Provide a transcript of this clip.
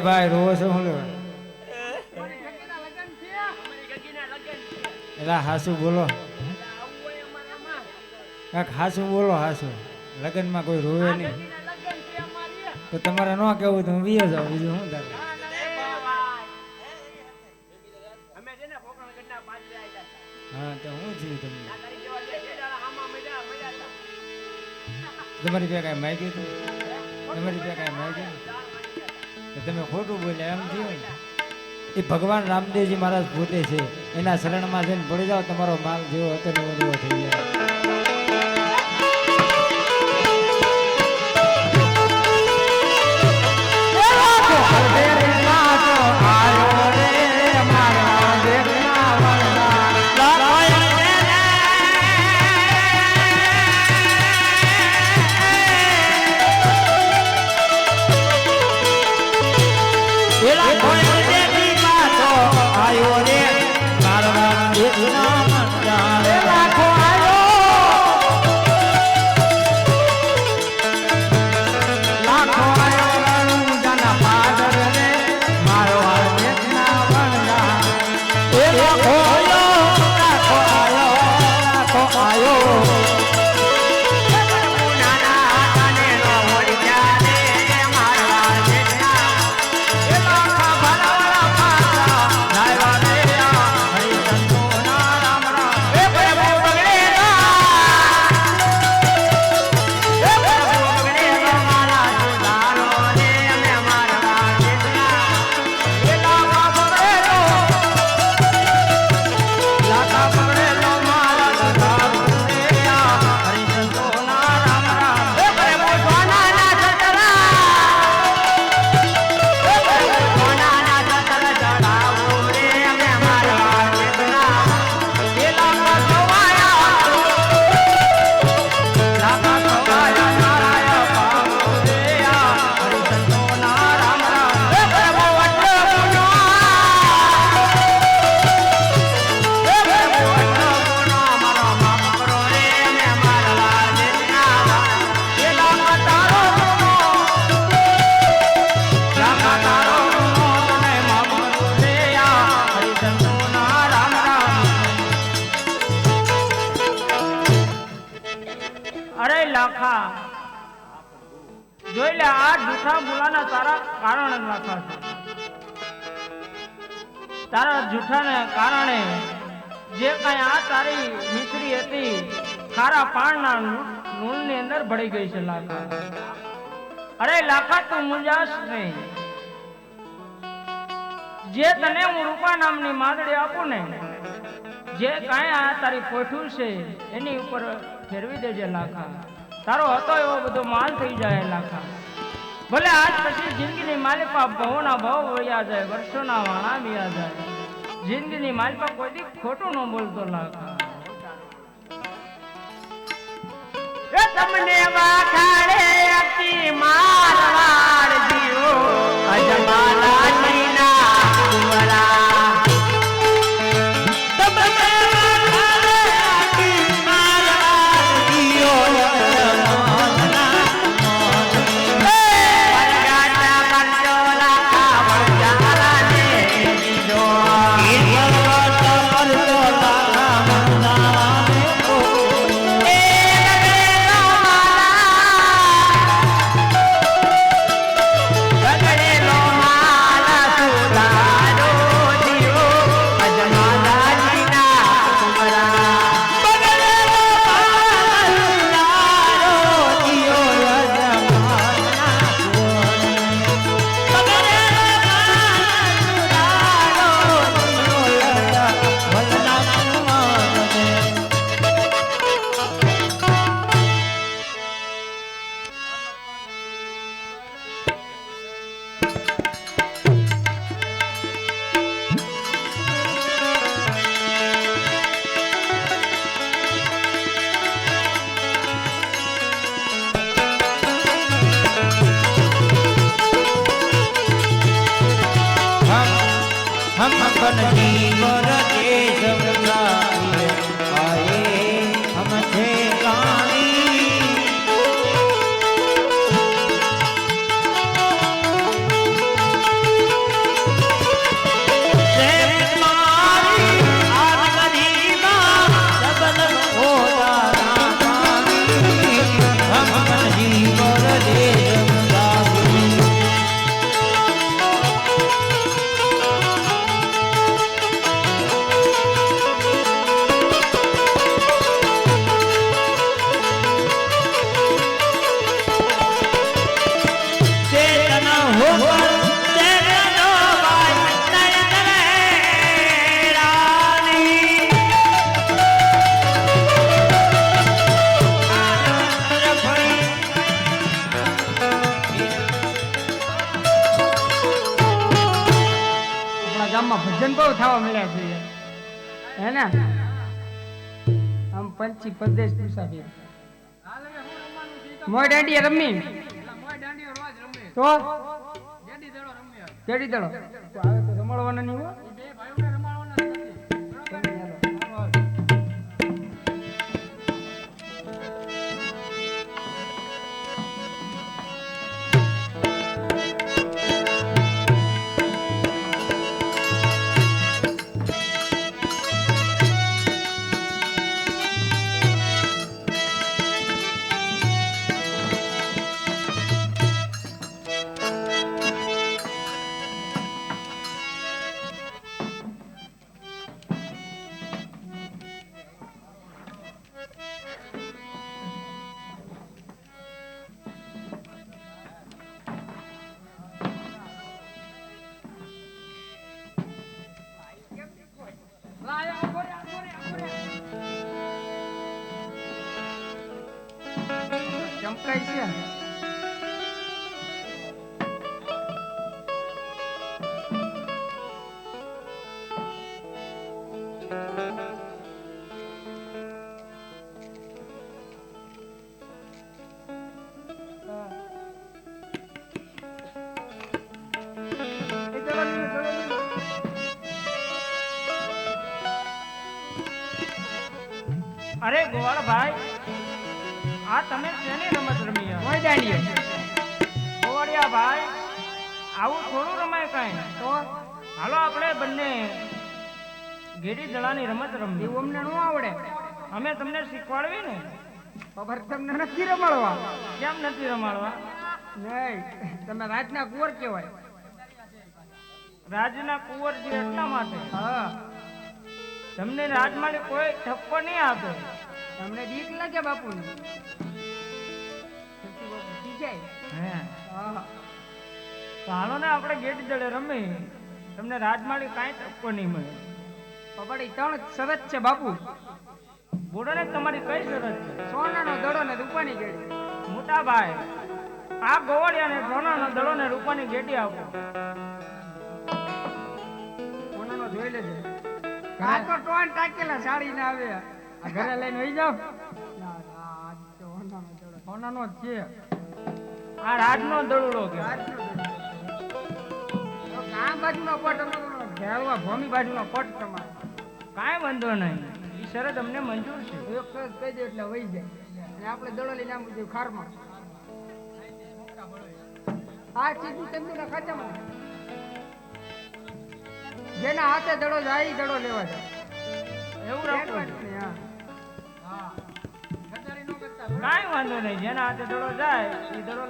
ભાઈ રોવો છો હું લેવા એલા હાસુ બોલો કાક હાસુ બોલો હાસુ લગ્નમાં કોઈ રોવે નહીં તો તમારે ન કેવું તો હું વીએ જાઉં બીજું શું થાય હા તો હું થયું તમને તમારી પાસે કાંઈ માગ્યું હતું તમારી પાસે કાંઈ માગ્યું તો તમે ખોટું બોલ્યા એમ થયું ને એ ભગવાન રામદેવજી મહારાજ પોતે છે એના શરણમાં જઈને પડી જાઓ તમારો માલ જેવો હતો ને એવો થઈ જાય જોઈ લે આ જૂઠા બોલાના તારા કારણ જ લાખા છે તારા જૂઠાને કારણે જે કઈ આ તારી મિત્રી હતી ખારા પાણના નૂલની અંદર ભળી ગઈ છે લાખા અરે લાખા તું મુંજાશ નહીં જે તને હું રૂપા નામની માંદડી આપું ને જે કઈ આ તારી પોઠું છે એની ઉપર ફેરવી દેજે લાખા તારો હતો એવો બધો માલ થઈ જાય લાખા ભલે આજ પછી જિંદગીની માલિપા બહુના ભાવ વળ્યા જાય વર્ષોના વાણા વ્યા જાય જિંદગીની માલિપા કોઈ દી ખોટું ન બોલતો લાખા એ તમને વાખાડે અતિ મારવાડ જીવો અજમાલા નીના કુવરા हम अपन जीवन देश आए हम थे रानी ગામમાં ભજન બહુ થવા મળ્યા છે યાર. હે ને આમ પંચી પ્રદેશ મુસાફિર મોય દાંડિયા રમી તો કેડી દડો તો આવે તો રમાડવાના નહીં હો. ચમકાય છે અરે ગોવાળ ભાઈ, આ તમે શેની રમત રમી? મોય દાંડિયો ગોવાળિયા ભાઈ, આવું થોડું રમાય કાંઈ. તો હાલો આપણે બંને ગેડી દડાની રમત રમવી. એવું અમને ન આવડે. અમે તમને શીખવાડવી ને. ખબર તમને નથી રમાડવા. કેમ નથી રમાડવા? નહીં, તમે રાજના કુંવર કહેવાય. રાજના કુંવરજી એટલા માટે હા, તમને રાજમાળી કોઈ ઠપકો નહીં આપે. તમને બીક લાગે બાપુને? હે હા, તો હાલો ને આપણે ગેડી દડે રમી, તમને રાજમાળી કાંઈ ઠપકો નહીં મળે. પપડી ત્રણ શરત છે બાપુ. બોલો ને તમારી કઈ શરત છે? સોનાનો દડો ને રૂપાની ગેડી. મોટા ભાઈ, આ ગોવાળિયાને સોનાનો દડો ને રૂપાની ગેડી આપો. સોનાનો જોઈ લેજે. આ તો ટોન ટાકેલા સાડી ના આવે. આ ઘરે લઈને વઈ જાવ. સોનાનો જ છે. આ રાજનો દડુડો કે આ બાજુનો પટ ઘેરવા ભૂમિ બાજુનો પટ તમારે. કાંઈ વાંધો નહીં, એ શરત અમને મંજૂર છે. એક સરસ કહી દે એટલે વહી જાય. અને આપણે દડો લઈને આમ બધું ખારમાં. આ ચીજુ ચંદુના ખાતામાં. જેના હાથે દડો જાય ઈ દડો લેવા જાય. એવું રાખવું છે. હા. કાંઈ વાંધો નહીં, જેના હાથે દડો જાય એ દડો